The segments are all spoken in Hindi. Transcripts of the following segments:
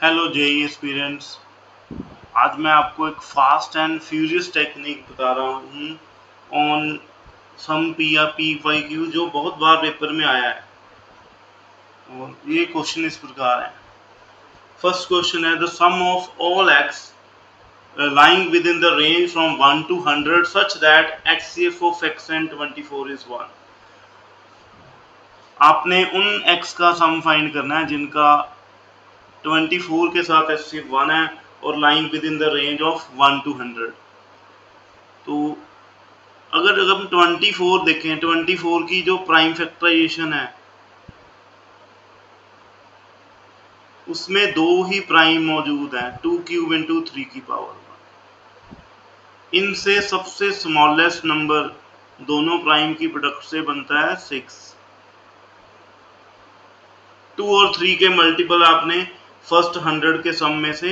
Hello JEE aspirants. आज मैं आपको एक फास्ट एंड फ्यूरियस टेक्निक बता रहा हूँ ऑन सम पी या पी वाई क्यू जो बहुत बार पेपर में आया है। और ये क्वेश्चन इस प्रकार है। फर्स्ट क्वेश्चन है the sum of all x lying within the range from 1 to 100 such that HCF of x and 24 is 1। आपने उन x का सम फाइंड करना है जिनका 24 के साथ HCF 1 है और lying within the range of 1 to 100। तो अगर हम 24 देखें, 24 की जो प्राइम फैक्टराइजेशन है उसमें दो ही प्राइम मौजूद हैं, 2 क्यूब इंटू 3 की पावर 1। इनसे सबसे स्मॉलेस्ट नंबर दोनों प्राइम की प्रोडक्ट से बनता है 6। 2 और 3 के मल्टीपल आपने फर्स्ट 100 के सम में से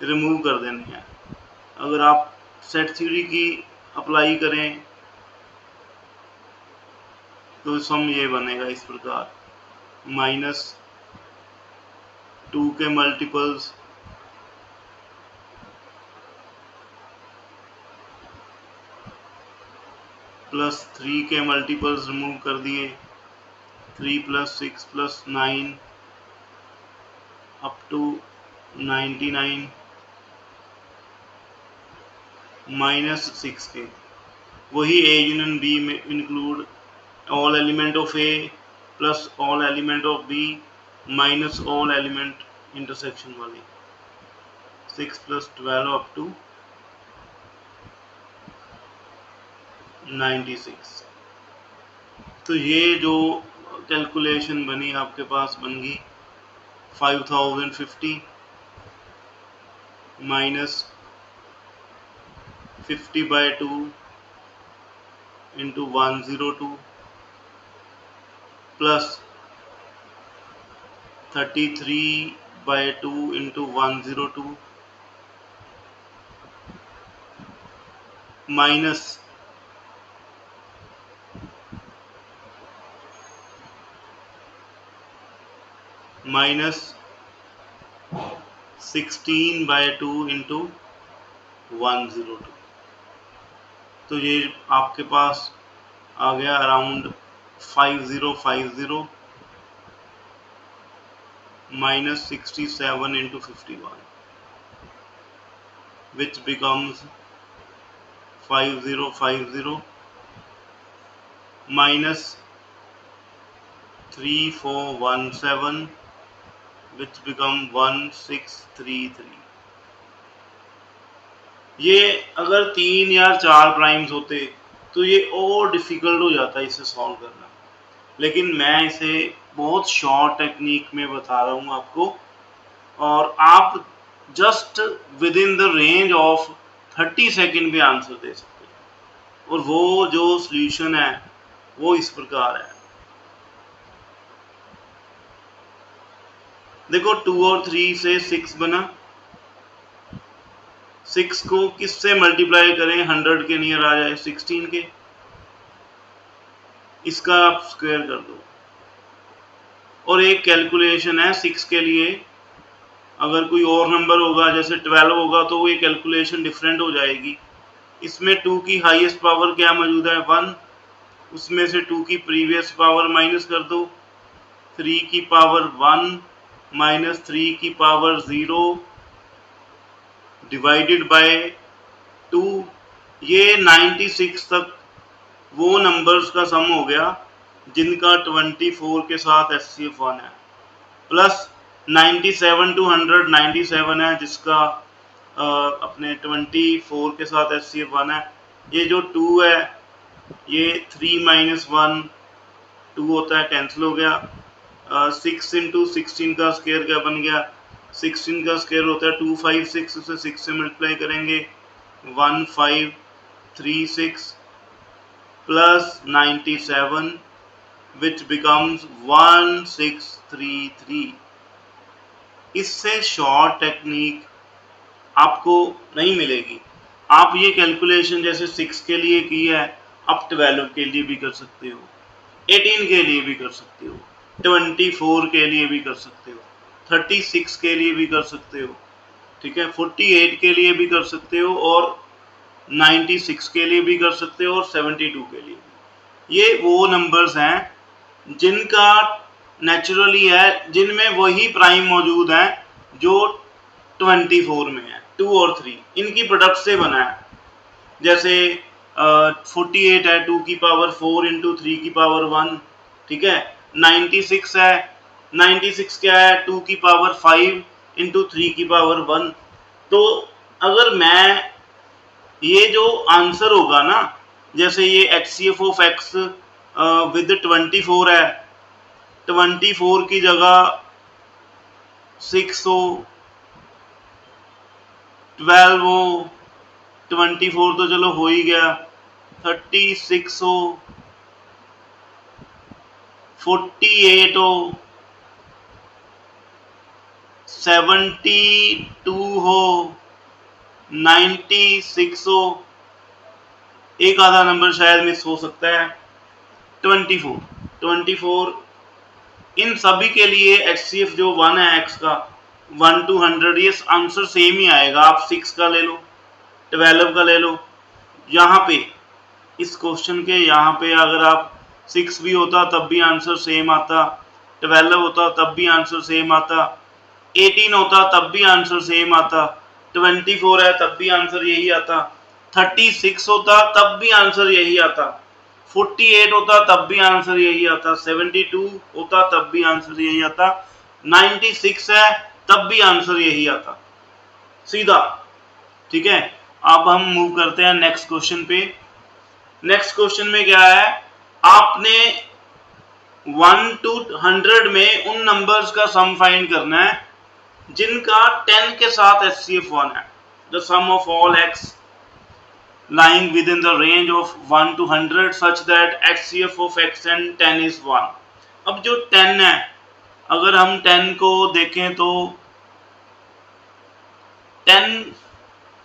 रिमूव कर देने हैं। अगर आप सेट थ्योरी की अप्लाई करें तो सम ये बनेगा इस प्रकार, -2 के मल्टीपल्स +3 के मल्टीपल्स रिमूव कर दिए, 3 + 6 + 9 अप टू 99 -6 के। वही ए यूनियन बी में include all element of A plus all element of B minus all element intersection वाली, 6 + 12 अप टू 96। तो ये जो कैलकुलेशन बनी आपके पास बन गई 5050 -50/2 into 102 plus 33/2 into 102 minus minus 16/2 into 102। तो ये आपके पास आ गया around 5050 minus 67 into 51 which becomes 5050 minus 3417 which become 1633। ये अगर 3 या 4 प्राइम्स होते तो ये और डिफिकल्ट हो जाता है इसे सॉल्व करना, लेकिन मैं इसे बहुत शॉर्ट टेक्निक में बता रहा हूँ आपको, और आप just with in the range of 30 second में आंसर दे सकते हैं। और वो जो सॉल्यूशन है वो इस प्रकार है। देखो 2 और 3 से 6 बना, 6 को किससे मल्टीप्लाई करें 100 के नियर आ जाए, 16 के, इसका आप स्क्वायर कर दो। और एक कैलकुलेशन है 6 के लिए, अगर कोई और नंबर होगा जैसे 12 होगा तो वो ये कैलकुलेशन डिफरेंट हो जाएगी। इसमें 2 की हाईएस्ट पावर क्या मौजूद है 1, उसमें से 2 की प्रीवियस पावर माइनस कर दो, 3 की पावर 1 माइनस 3 की पावर 0 डिवाइडेड बाय 2। ये 96 तक वो नंबर्स का सम हो गया जिनका 24 के साथ HCF 1 है, प्लस 97 to 100 97 है जिसका अपने 24 के साथ HCF 1 है। ये जो 2 है ये 3 - 1 2 होता है, कैंसिल हो गया। 6 into 16 का स्क्वायर क्या बन गया, 16 का स्क्वायर होता है 256, उसे 6 से मल्टीप्लाई करेंगे 1536 प्लस 97 which becomes 1633। इससे शॉर्ट टेक्निक आपको नहीं मिलेगी। आप ये कैलकुलेशन जैसे 6 के लिए की है आप 12 के लिए भी कर सकते हो, 18 के लिए भी कर सकते हो, 24 के लिए भी कर सकते हो। 36 के लिए भी कर सकते हो, ठीक है, 48 के लिए भी कर सकते हो और 96 के लिए भी कर सकते हो और 72 के लिए भी। ये वो नंबर्स हैं जिनका नेचुरली है, जिनमें वही प्राइम मौजूद है जो 24 में है, 2 और 3 इनकी प्रोडक्ट से बना है। जैसे 48 है 2 की पावर 4 इंटू 3 की पावर 1, ठीक है। 96 है, 96 क्या है 2 की पावर 5 इंटू 3 की पावर 1। तो अगर मैं ये जो आंसर होगा ना, जैसे ये HCF ऑफ x विद 24 है, 24 की जगह 6 हो, 12 हो, 24 तो चलो हो ही गया, 36 हो, 48 हो, 72 हो, 96 हो, एक आधा नंबर शायद मिस हो सकता है, 24 इन सभी के लिए HCF जो 1 है x का 1 to 100, ये आंसर सेम ही आएगा। आप 6 का ले लो, 12 का ले लो, यहाँ पे इस क्वेश्चन के यहाँ पे अगर आप 6 भी होता तब भी आंसर सेम आता, 12 होता तब भी आंसर सेम आता, 18 होता तब भी आंसर सेम आता, 24 है तब भी आंसर यही आता, 36 होता तब भी आंसर यही आता, 48 होता तब भी आंसर यही आता, 72 होता तब भी आंसर यही आता, 96 है तब भी आंसर यही आता, सीधा। ठीक है, अब हम मूव करते हैं नेक्स्ट क्वेश्चन पे। नेक्स्ट क्वेश्चन में क्या है, आपने 1 to 100 में उन नंबर्स का सम फाइंड करना है जिनका 10 के साथ HCF 1 है। The sum of all x lying within the range of 1 to 100 such that HCF of x and 10 is 1। अब जो 10 है, अगर हम 10 को देखें तो 10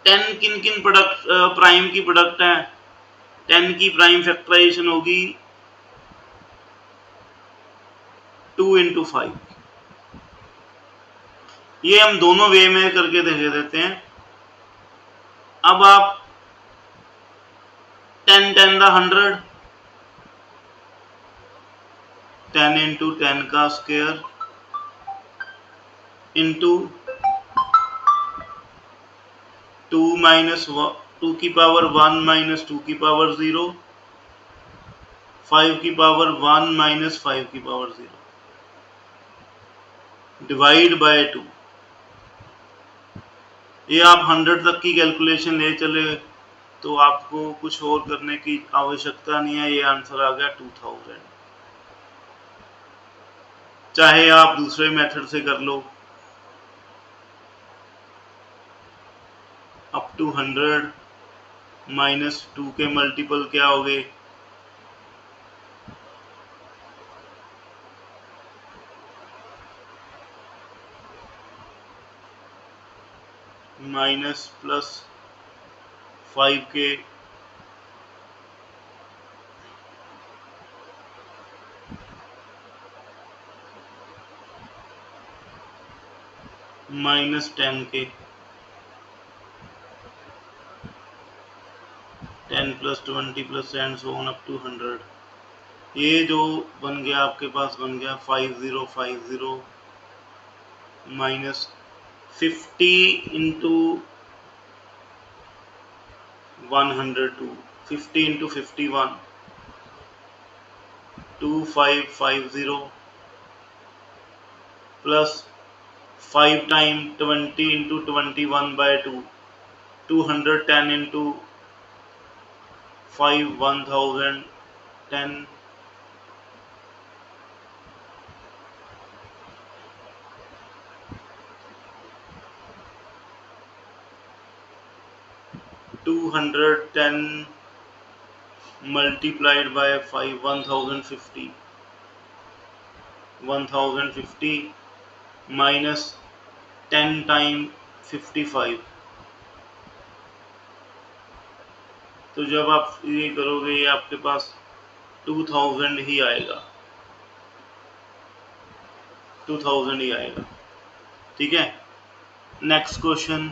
किन किन प्रोडक्ट प्राइम की प्रोडक्ट है, 10 की प्राइम फैक्टराइजेशन होगी 2 into 5। ये हम दोनों वे में करके देख देते हैं। अब आप 10 10 द 100, 10 into 10 का स्क्वायर इंटू 2 माइनस 2 की पावर 1 माइनस 2 की पावर 0, 5 की पावर 1 माइनस 5 की पावर 0 डिवाइड बाय 2। ये आप 100 तक की कैलकुलेशन ले चले तो आपको कुछ और करने की आवश्यकता नहीं है, ये आंसर आ गया 2000। चाहे आप दूसरे मेथड से कर लो, अप टू 100 माइनस 2 के मल्टीपल क्या हो गए, माइनस प्लस 5 के माइनस 10 के 10 plus 20 plus and so on up to 100। ये जो बन गया आपके पास बन गया 5050 minus 50 into 102, 50 into 51 2550 plus 5 time 20 into 21 by 2, 210 into 5 1010 210 multiplied by 5 1050 minus 10 time 55। तो जब आप ये करोगे ये आपके पास 2000 ही आएगा, 2000 ही आएगा। ठीक है। नेक्स्ट क्वेश्चन,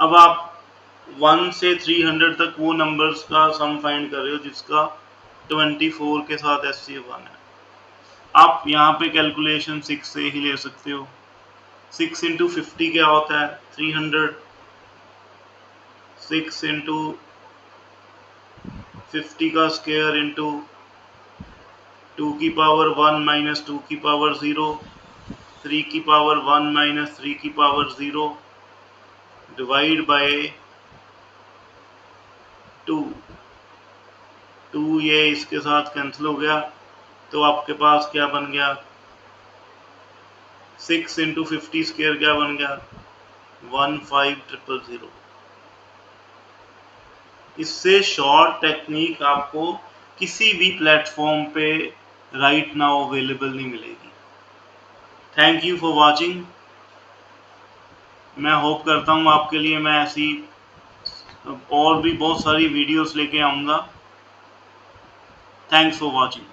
अब आप 1 से 300 तक वो नंबर्स का सम फाइंड कर रहे हो जिसका 24 के साथ SCF1 है। आप यहाँ पे कैलकुलेशन 6 से ही ले सकते हो। 6 इंटू 50 क्या होता है 300, 6 इंटू 50 का स्क्वायर इंटू 2 की पावर 1 माइनस 2 की पावर 0, 3 की पावर 1 माइनस 3 की पावर 0 डिवाइड बाय 2। 2 ये इसके साथ कैंसिल हो गया, तो आपके पास क्या बन गया 6 इंटू 50 स्क्वायर क्या बन गया 15000। इससे शॉर्ट टेक्निक आपको किसी भी प्लेटफॉर्म पे राइट नाउ अवेलेबल नहीं मिलेगी। Thank you for watching. मैं होप करता हूँ आपके लिए मैं ऐसी और भी बहुत सारी वीडियोस लेके आऊँगा। Thanks for watching.